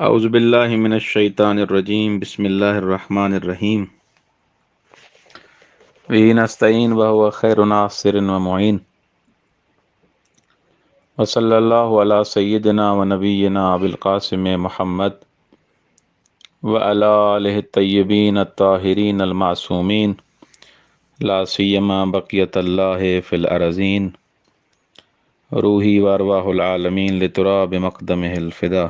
اعوذ باللہ من الشیطان الرجیم بسم اللہ الرحمن الرحیم وی نستعین وهو خیر ناصر ومعین وصلی اللہ علی سیدنا ونبینا ابی القاسم محمد وعلی آلہ الطیبین الطاہرین المعصومین لا سیما بقیت اللہ فی الارضین روحی وارواح العالمین لتراب مقدمہ الفدا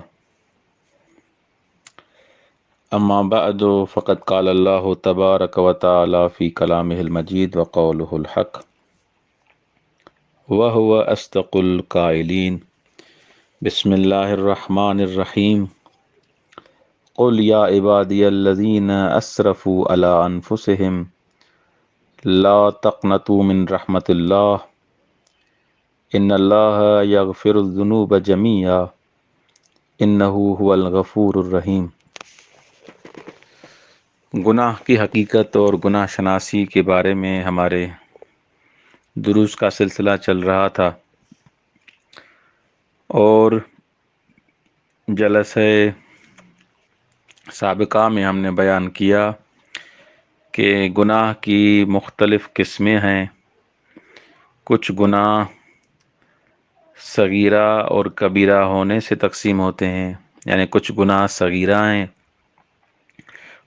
اما بعد فقد قال اللہ تبارک و تعالی فی کلامہ المجید وقولہ الحق وهو اصدق القائلین بسم اللہ الرحمن الرحیم قل یا عبادی الذین اسرفوا علی انفسهم لا تقنطوا من رحمت اللہ ان اللہ یغفر الذنوب جمیعا انہ هو الغفور الرحیم۔ گناہ کی حقیقت اور گناہ شناسی کے بارے میں ہمارے دروس کا سلسلہ چل رہا تھا، اور جلسہ سابقہ میں ہم نے بیان کیا کہ گناہ کی مختلف قسمیں ہیں۔ کچھ گناہ صغیرہ اور کبیرہ ہونے سے تقسیم ہوتے ہیں، یعنی کچھ گناہ صغیرہ ہیں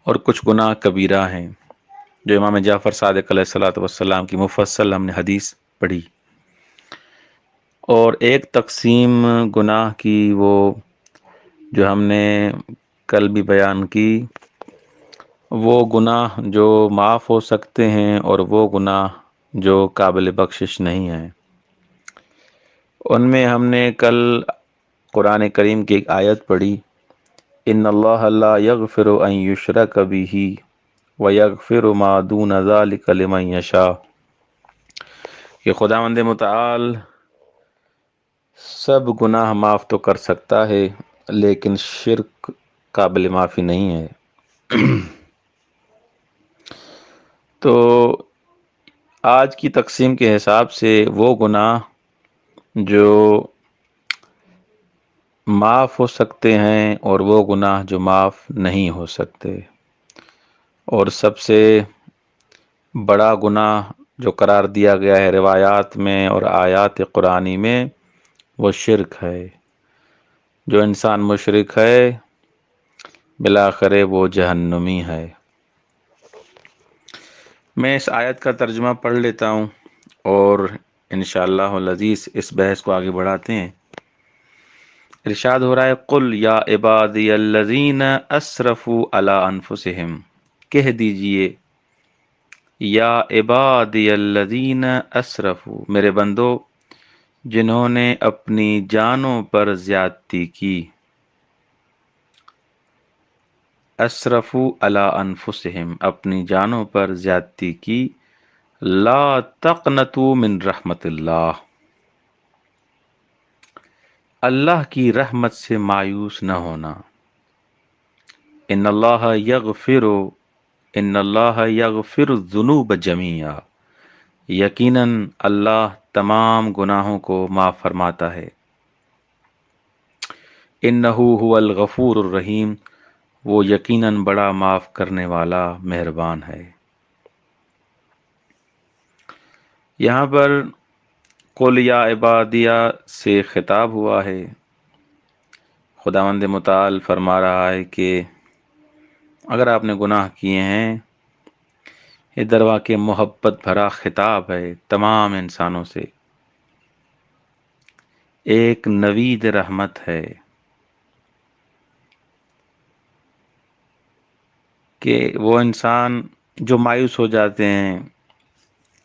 اور کچھ گناہ کبیرہ ہیں، جو امام جعفر صادق علیہ الصلوۃ والسلام کی مفصل ہم نے حدیث پڑھی۔ اور ایک تقسیم گناہ کی وہ جو ہم نے کل بھی بیان کی، وہ گناہ جو معاف ہو سکتے ہیں اور وہ گناہ جو قابل بخشش نہیں ہیں۔ ان میں ہم نے کل قرآن کریم کی ایک آیت پڑھی، ان اللہ لا یغفر ان یشرک بہ ویغفر ما دون ذلک لمن یشاء، کہ خداوند متعال سب گناہ معاف تو کر سکتا ہے لیکن شرک قابل معافی نہیں ہے۔ تو آج کی تقسیم کے حساب سے وہ گناہ جو معاف ہو سکتے ہیں اور وہ گناہ جو معاف نہیں ہو سکتے، اور سب سے بڑا گناہ جو قرار دیا گیا ہے روایات میں اور آیات قرآنی میں، وہ شرک ہے۔ جو انسان مشرک ہے بالآخر وہ جہنمی ہے۔ میں اس آیت کا ترجمہ پڑھ لیتا ہوں اور انشاءاللہ العزیز اس بحث کو آگے بڑھاتے ہیں۔ ارشاد ہو رہا ہے، قل یا عبادی الذین اسرفوا علی انفسہم، کہہ دیجئے یا عبادی الذین اسرفوا، میرے بندو جنہوں نے اپنی جانوں پر زیادتی کی، اسرفوا علی انفسہم، اپنی جانوں پر زیادتی کی، لا تقنطوا من رحمت اللہ، اللہ کی رحمت سے مایوس نہ ہونا۔ ان اللہ یغفر الذنوب جمیعا، یقیناً اللہ تمام گناہوں کو معاف فرماتا ہے۔ انہ هو الغفور الرحیم، وہ یقیناً بڑا معاف کرنے والا مہربان ہے۔ یہاں پر قل یا عبادیہ سے خطاب ہوا ہے۔ خداوند متعال فرما رہا ہے کہ اگر آپ نے گناہ کیے ہیں، یہ در واقع محبت بھرا خطاب ہے تمام انسانوں سے، ایک نوید رحمت ہے کہ وہ انسان جو مایوس ہو جاتے ہیں،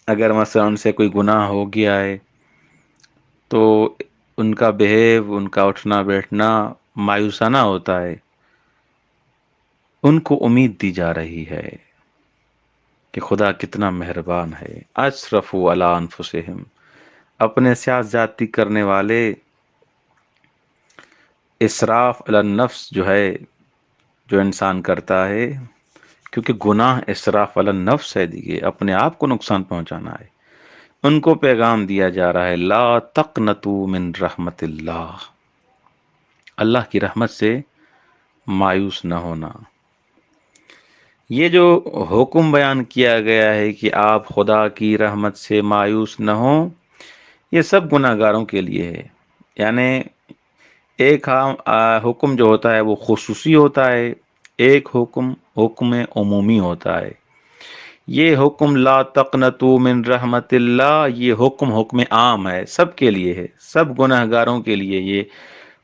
اگر مثلا ان سے کوئی گناہ ہو گیا ہے تو ان کا بہیو، ان کا اٹھنا بیٹھنا مایوسانہ ہوتا ہے، ان کو امید دی جا رہی ہے کہ خدا کتنا مہربان ہے۔ اسرفوا علی انفسہم، اپنے ساتھ زیادتی کرنے والے، اسراف علی النفس جو ہے، جو انسان کرتا ہے، کیونکہ گناہ اسراف علی النفس ہے، دیکھیے اپنے آپ کو نقصان پہنچانا ہے، ان کو پیغام دیا جا رہا ہے لا تقنطوا من رحمت اللہ، اللہ کی رحمت سے مایوس نہ ہونا۔ یہ جو حکم بیان کیا گیا ہے کہ آپ خدا کی رحمت سے مایوس نہ ہوں، یہ سب گناہ گاروں کے لیے ہے۔ یعنی ایک حکم جو ہوتا ہے وہ خصوصی ہوتا ہے، ایک حکم عمومی ہوتا ہے۔ یہ حکم لا تقنطوا من رحمت اللہ، یہ حکم عام ہے، سب کے لیے ہے، سب گناہ گاروں کے لیے۔ یہ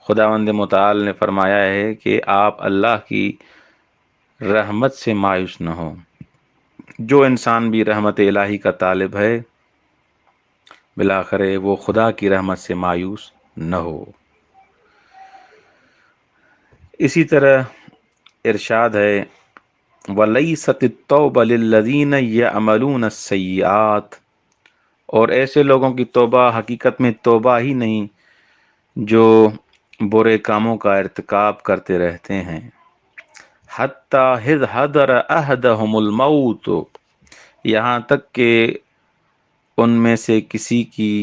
خداوند متعال نے فرمایا ہے کہ آپ اللہ کی رحمت سے مایوس نہ ہو۔ جو انسان بھی رحمت الہی کا طالب ہے، بالآخر وہ خدا کی رحمت سے مایوس نہ ہو۔ اسی طرح ارشاد ہے وَلَيْسَتِ التَّوْبَةُ لِلَّذِينَ يَعْمَلُونَ السَّيِّئَاتِ، اور ایسے لوگوں کی توبہ حقیقت میں توبہ ہی نہیں جو برے کاموں کا ارتکاب کرتے رہتے ہیں۔ حَتَّى إِذْ حَضَرَ أَحَدَهُمُ الْمَوْتُ، یہاں تک کہ ان میں سے کسی کی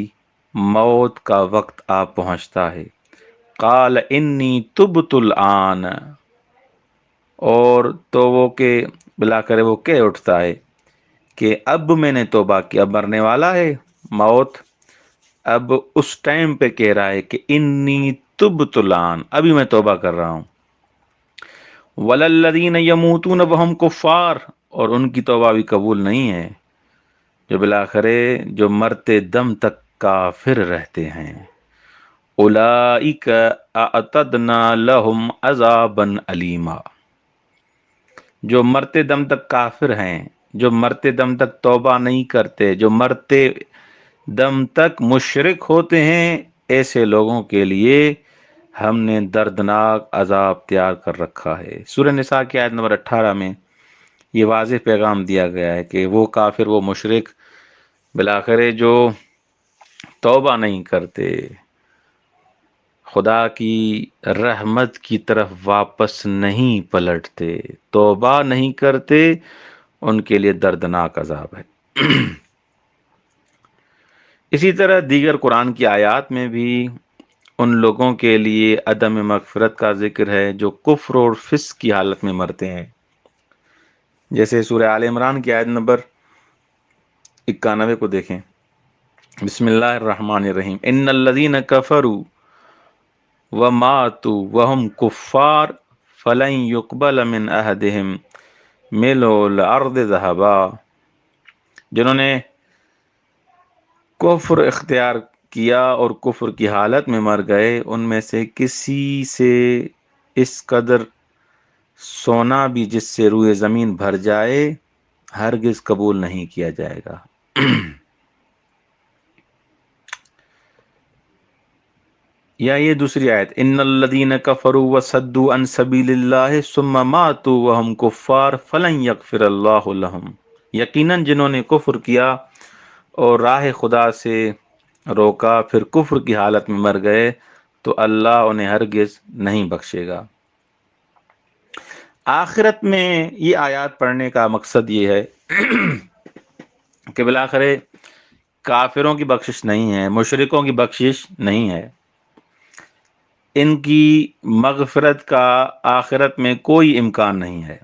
موت کا وقت آ پہنچتا ہے۔ قال انی تبت الآن، اور تو وہ کہ بلا کر وہ کہہ اٹھتا ہے کہ اب میں نے توبہ کی، اب مرنے والا ہے موت، اب اس ٹائم پہ کہہ رہا ہے کہ انی تبت الآن، ابھی میں توبہ کر رہا ہوں۔ وَلَلَّذِينَ يَمُوتُونَ وَهُمْ كُفَّارٌ، اور ان کی توبہ بھی قبول نہیں ہے جو بالآخر جو مرتے دم تک کافر رہتے ہیں۔ اولئک اعتدنا لهم عذابا علیما، جو مرتے دم تک کافر ہیں، جو مرتے دم تک توبہ نہیں کرتے، جو مرتے دم تک مشرک ہوتے ہیں، ایسے لوگوں کے لیے ہم نے دردناک عذاب تیار کر رکھا ہے۔ سورہ نساء کی آیت نمبر 18 میں یہ واضح پیغام دیا گیا ہے کہ وہ کافر، وہ مشرک بالآخر جو توبہ نہیں کرتے، خدا کی رحمت کی طرف واپس نہیں پلٹتے، توبہ نہیں کرتے، ان کے لیے دردناک عذاب ہے۔ اسی طرح دیگر قرآن کی آیات میں بھی ان لوگوں کے لیے عدم مغفرت کا ذکر ہے جو کفر اور فسق کی حالت میں مرتے ہیں، جیسے سورہ آل عمران کی آیت نمبر 91 کو دیکھیں۔ بسم اللہ الرحمن الرحیم، ان الذین کفروا وماتوا وهم کفار فلن يقبل من احدهم ملء الارض ذهبا، جنہوں نے کفر اختیار کیا اور کفر کی حالت میں مر گئے، ان میں سے کسی سے اس قدر سونا بھی جس سے روئے زمین بھر جائے ہرگز قبول نہیں کیا جائے گا۔ یا یہ دوسری آیت، ان الذین کفروا وصدوا عن سبیل اللہ ثم ماتوا وهم کفار فلن یغفر اللہ لهم، یقیناً جنہوں نے کفر کیا اور راہ خدا سے روکا پھر کفر کی حالت میں مر گئے تو اللہ انہیں ہرگز نہیں بخشے گا۔ آخرت میں یہ آیات پڑھنے کا مقصد یہ ہے کہ بالآخر کافروں کی بخشش نہیں ہے، مشرکوں کی بخشش نہیں ہے، ان کی مغفرت کا آخرت میں کوئی امکان نہیں ہے۔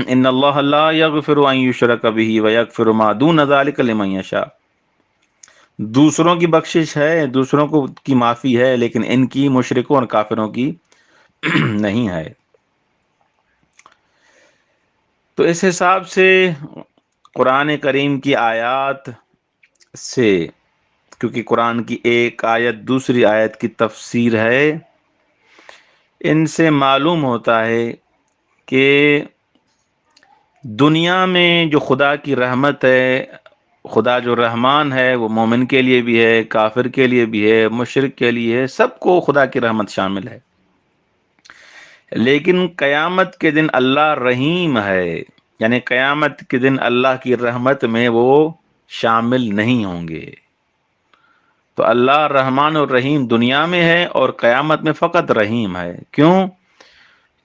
ان اللہ لا یغفر ان یشرک بہ ویغفر ما دون ذلک لمن یشاء، دوسروں کی بخشش ہے، دوسروں کو کی معافی ہے، لیکن ان کی مشرکوں اور کافروں کی نہیں ہے۔ تو اس حساب سے قرآن کریم کی آیات سے، کیونکہ قرآن کی ایک آیت دوسری آیت کی تفسیر ہے، ان سے معلوم ہوتا ہے کہ دنیا میں جو خدا کی رحمت ہے، خدا جو رحمان ہے وہ مومن کے لیے بھی ہے، کافر کے لیے بھی ہے، مشرک کے لیے ہے، سب کو خدا کی رحمت شامل ہے۔ لیکن قیامت کے دن اللہ رحیم ہے، یعنی قیامت کے دن اللہ کی رحمت میں وہ شامل نہیں ہوں گے۔ تو اللہ رحمان اور رحیم دنیا میں ہے اور قیامت میں فقط رحیم ہے۔ کیوں؟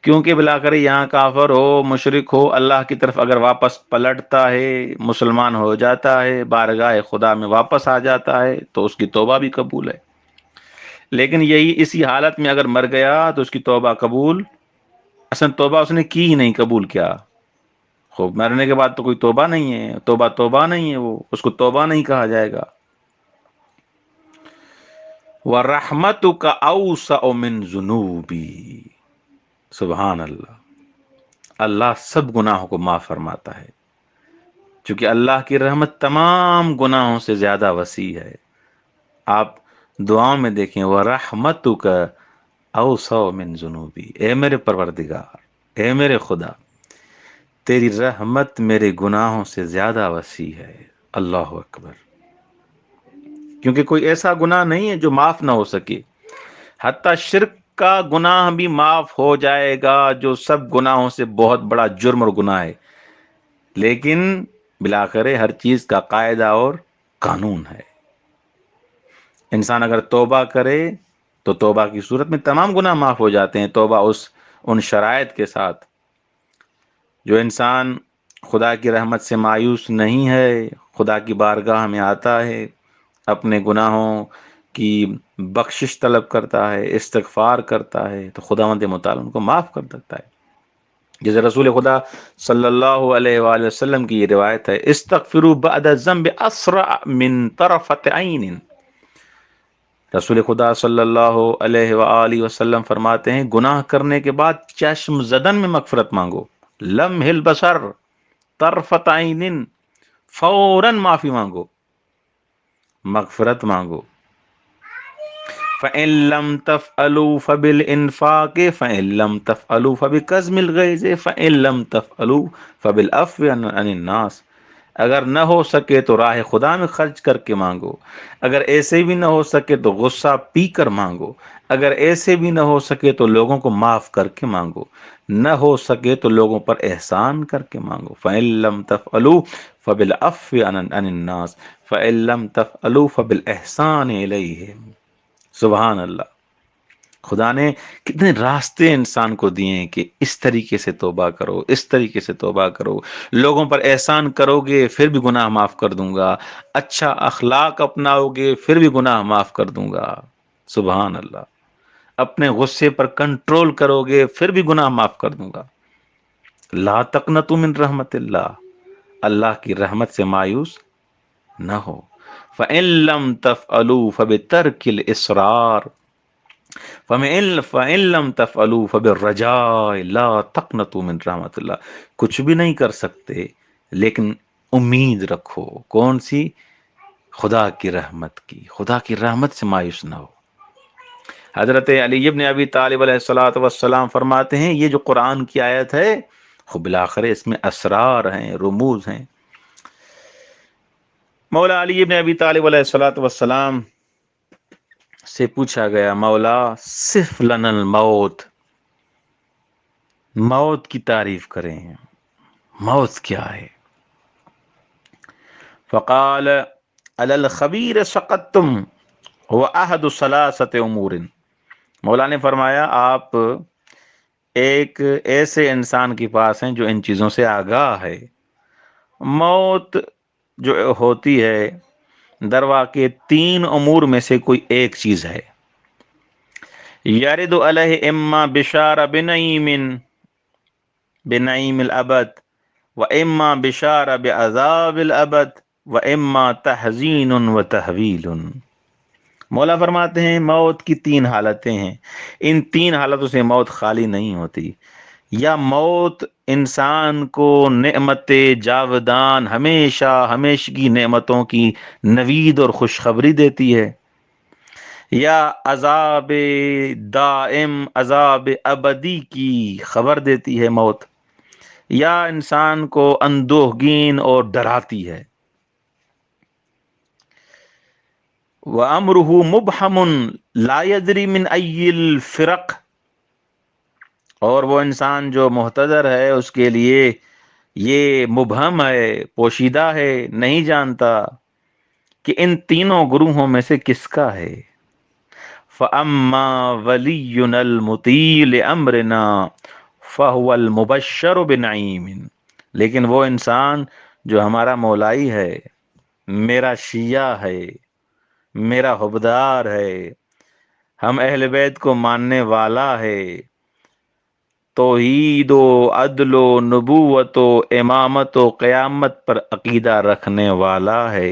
کیونکہ بلا کر یہاں کافر ہو، مشرک ہو، اللہ کی طرف اگر واپس پلٹتا ہے، مسلمان ہو جاتا ہے، بارگاہ خدا میں واپس آ جاتا ہے تو اس کی توبہ بھی قبول ہے۔ لیکن یہی اسی حالت میں اگر مر گیا تو اس کی توبہ قبول اصل توبہ اس نے کی ہی نہیں، قبول کیا، خوب مرنے کے بعد تو کوئی توبہ نہیں ہے، توبہ نہیں ہے، وہ اس کو توبہ نہیں کہا جائے گا۔ وَرَحْمَتُكَ أَوْسَعُ مِنْ ذُنُوبِي، سبحان اللہ، اللہ سب گناہوں کو معاف فرماتا ہے، چونکہ اللہ کی رحمت تمام گناہوں سے زیادہ وسیع ہے۔ آپ دعاؤں میں دیکھیں، وَرَحْمَتُكَ أَوْسَعُ مِنْ ذُنُوبِي، اے میرے پروردگار، اے میرے خدا، تیری رحمت میرے گناہوں سے زیادہ وسیع ہے۔ اللہ اکبر، کیونکہ کوئی ایسا گناہ نہیں ہے جو معاف نہ ہو سکے، حتیٰ شرک کا گناہ بھی معاف ہو جائے گا، جو سب گناہوں سے بہت بڑا جرم اور گناہ ہے، لیکن بلاخر ہر چیز کا قاعدہ اور قانون ہے۔ انسان اگر توبہ کرے تو توبہ کی صورت میں تمام گناہ معاف ہو جاتے ہیں، توبہ ان شرائط کے ساتھ۔ جو انسان خدا کی رحمت سے مایوس نہیں ہے، خدا کی بارگاہ میں آتا ہے، اپنے گناہوں کی بخشش طلب کرتا ہے، استغفار کرتا ہے، تو خداوند متعال ان کو معاف کر دیتا ہے۔ جیسے رسول خدا صلی اللہ علیہ وآلہ وسلم کی یہ روایت ہے، استغفروا بعد الذنب اسرع من طرفۃ عین۔ رسول خدا صلی اللہ علیہ وآلہ وسلم فرماتے ہیں، گناہ کرنے کے بعد چشم زدن میں مغفرت مانگو، لمح البصر، طرفۃ عین، فوراً معافی مانگو، مغفرت مانگو۔ فَإِن لَّمْ تَفْعَلُوا فَبِالْإِنفَاقِ فَإِن لَّمْ تَفْعَلُوا فَبِكَظْمِ الْغَيْظِ فَإِن لَّمْ تَفْعَلُوا فَبِالْعَفْوِ عَنِ النَّاسِ۔ اگر نہ ہو سکے تو راہ خدا میں خرچ کر کے مانگو، اگر ایسے بھی نہ ہو سکے تو غصہ پی کر مانگو، اگر ایسے بھی نہ ہو سکے تو لوگوں کو معاف کر کے مانگو، نہ ہو سکے تو لوگوں پر احسان کر کے مانگو۔ فَإِن لَّمْ تَفْعَلُوا فَبِالْعَفْوِ عَنِ النَّاسِ فَإِن لَّمْ تَفْعَلُوا فَبِالْإِحْسَانِ إِلَيْهِمْ۔ سبحان اللہ، خدا نے کتنے راستے انسان کو دیے ہیں کہ اس طریقے سے توبہ کرو، اس طریقے سے توبہ کرو، لوگوں پر احسان کرو گے پھر بھی گناہ معاف کر دوں گا، اچھا اخلاق اپناؤ گے پھر بھی گناہ معاف کر دوں گا۔ سبحان اللہ، اپنے غصے پر کنٹرول کرو گے پھر بھی گناہ معاف کر دوں گا۔ لا تقنطوا من رحمت اللہ، اللہ کی رحمت سے مایوس نہ ہو۔ فَإِن لَّمْ تَفْعَلُوا فَبِتَرْكِ الْإِصْرَارِ فَإِن لَّمْ تَفْعَلُوا فَبِالرَّجَاءِ لَا تَقْنَطُوا مِن رحمت اللہ۔ کچھ بھی نہیں کر سکتے لیکن امید رکھو، کون سی؟ خدا کی رحمت کی، خدا کی رحمت سے مایوس نہ ہو۔ حضرت علی ابن ابی طالب علیہ الصلوۃ والسلام فرماتے ہیں، یہ جو قرآن کی آیت ہے، خب بالآخر اس میں اسرار ہیں، رموز ہیں۔ مولا علی ابن ابی طالب علیہ الصلوۃ والسلام سے پوچھا گیا، مولا صف لنا الموت، موت کی تعریف کریں، موت کیا ہے؟ فقال علی الخبیر سقطتم هو احد ثلاثه امور۔ مولا نے فرمایا، آپ ایک ایسے انسان کے پاس ہیں جو ان چیزوں سے آگاہ ہے۔ موت جو ہوتی ہے در واقع تین امور میں سے کوئی ایک چیز ہے۔ یارد علیہ اما بشار بنعیم الابد و اما بشار بعذاب الابد و اما تحزین و تحویل۔ مولا فرماتے ہیں، موت کی تین حالتیں ہیں، ان تین حالتوں سے موت خالی نہیں ہوتی۔ یا موت انسان کو نعمت جاودان، ہمیشہ ہمیشگی نعمتوں کی نوید اور خوشخبری دیتی ہے، یا عذاب دائم، عذاب ابدی کی خبر دیتی ہے موت، یا انسان کو اندوہگین اور ڈراتی ہے۔ وَأَمْرُهُ مُبْحَمٌ لَا يَدْرِي مِنْ أَيِّ الْفِرَقِ، اور وہ انسان جو محتضر ہے اس کے لیے یہ مبہم ہے، پوشیدہ ہے، نہیں جانتا کہ ان تینوں گروہوں میں سے کس کا ہے۔ فَأَمَّا وَلِيُّنَا الْمُطِيعُ لِأَمْرِنَا فَهُوَ الْمُبَشَّرُ بِنَعِيمٍ، لیکن وہ انسان جو ہمارا مولائی ہے، میرا شیعہ ہے، میرا حبدار ہے، ہم اہل بیت کو ماننے والا ہے، توحید و عدل و نبوت و امامت و قیامت پر عقیدہ رکھنے والا ہے۔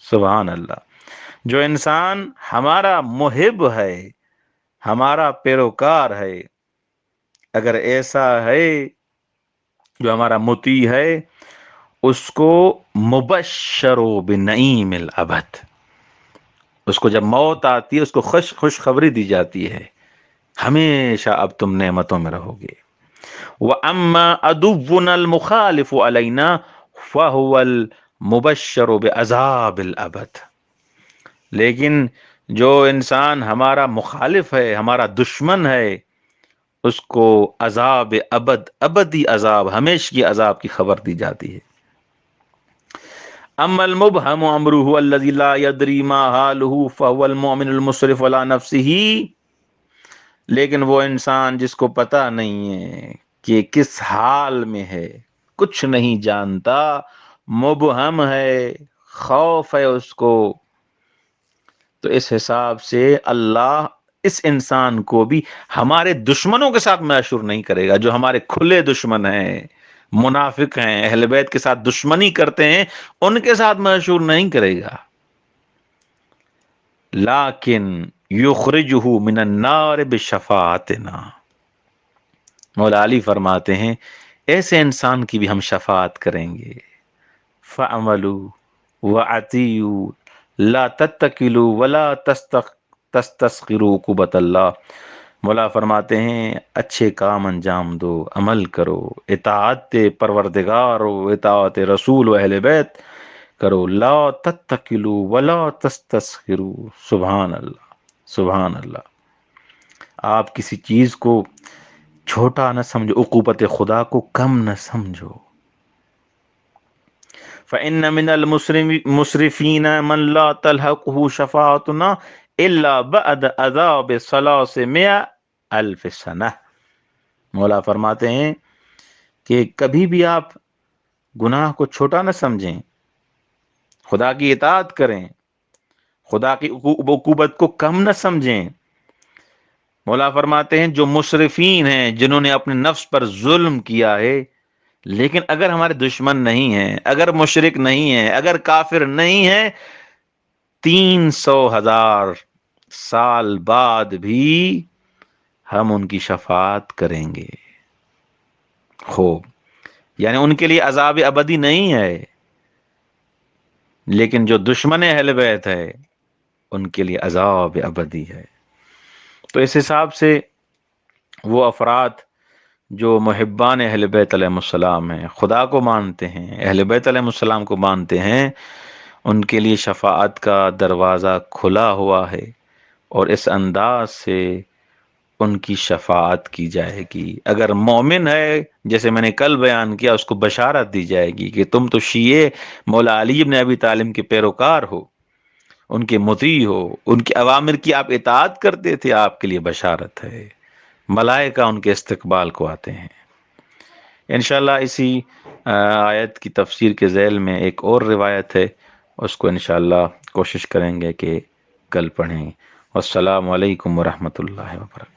سبحان اللہ۔ جو انسان ہمارا محب ہے، ہمارا پیروکار ہے، اگر ایسا ہے جو ہمارا مطیع ہے، اس کو مبشر بنعیم الابد، اس کو جب موت آتی ہے اس کو خوشخبری دی جاتی ہے، ہمیشہ اب تم نعمتوں میں رہو گے۔ وَأَمَّا عَدُوُّنَا الْمُخَالِفُ عَلَيْنَا فَهُوَ الْمُبَشَّرُ بِعَذَابِ الْأَبَدِ۔ لیکن جو انسان ہمارا مخالف ہے، ہمارا دشمن ہے، اس کو عذاب ابد، ابدی عذاب، ہمیشہ کی عذاب کی خبر دی جاتی ہے۔ اما المبہم امرہ الذی لا یدری ما حالہ فهو المؤمن المسرف علی نفسہ، لیکن وہ انسان جس کو پتہ نہیں ہے کہ کس حال میں ہے، کچھ نہیں جانتا، مبہم ہے، خوف ہے اس کو، تو اس حساب سے اللہ اس انسان کو بھی ہمارے دشمنوں کے ساتھ معشور نہیں کرے گا۔ جو ہمارے کھلے دشمن ہیں، منافق ہیں، اہل بیت کے ساتھ دشمنی کرتے ہیں، ان کے ساتھ معشور نہیں کرے گا۔ لیکن یخرجہ من النار بشفاعتنا، مولا علی فرماتے ہیں ایسے انسان کی بھی ہم شفاعت کریں گے۔ فَعَمَلُوا وَعَتِيُوا لا تتکلوا ولا تستسخروا عقوبۃ اللہ۔ مولا فرماتے ہیں اچھے کام انجام دو، عمل کرو، اطاعت پروردگار و اطاعت رسول و اہل بیت کرو، لا تتکلوا ولا تستسخروا۔ سبحان اللہ، سبحان اللہ۔ آپ کسی چیز کو چھوٹا نہ سمجھو، عقوبت خدا کو کم نہ سمجھو۔ فَإِنَّ مِنَ الْمُسْرِفِينَ مَنْ لَا تَلْحَقُهُ شَفَاعَتُنَا إِلَّا بَعْدَ عَذَابِ 300,000 سنہ۔ مولا فرماتے ہیں کہ کبھی بھی آپ گناہ کو چھوٹا نہ سمجھیں، خدا کی اطاعت کریں، خدا کی عقوبت کو کم نہ سمجھیں۔ مولا فرماتے ہیں جو مسرفین ہیں، جنہوں نے اپنے نفس پر ظلم کیا ہے، لیکن اگر ہمارے دشمن نہیں ہیں، اگر مشرک نہیں ہیں، اگر کافر نہیں ہیں، 300,000 سال بعد بھی ہم ان کی شفاعت کریں گے۔ خوب، یعنی ان کے لیے عذاب ابدی نہیں ہے، لیکن جو دشمن اہل بیت ہے ان کے لیے عذاب ابدی ہے۔ تو اس حساب سے وہ افراد جو محبان اہل بیت علیہ السلام ہیں، خدا کو مانتے ہیں، اہل بیت علیہ السلام کو مانتے ہیں، ان کے لیے شفاعت کا دروازہ کھلا ہوا ہے، اور اس انداز سے ان کی شفاعت کی جائے گی۔ اگر مومن ہے، جیسے میں نے کل بیان کیا، اس کو بشارت دی جائے گی کہ تم تو شیعہ مولا علی بن ابی طالب کے پیروکار ہو، ان کے مطیع ہو، ان کے اوامر کی آپ اطاعت کرتے تھے، آپ کے لیے بشارت ہے، ملائکہ ان کے استقبال کو آتے ہیں۔ انشاءاللہ اسی آیت کی تفسیر کے ذیل میں ایک اور روایت ہے، اس کو انشاءاللہ کوشش کریں گے کہ کل پڑھیں۔ والسلام علیکم ورحمۃ اللہ وبرکاتہ۔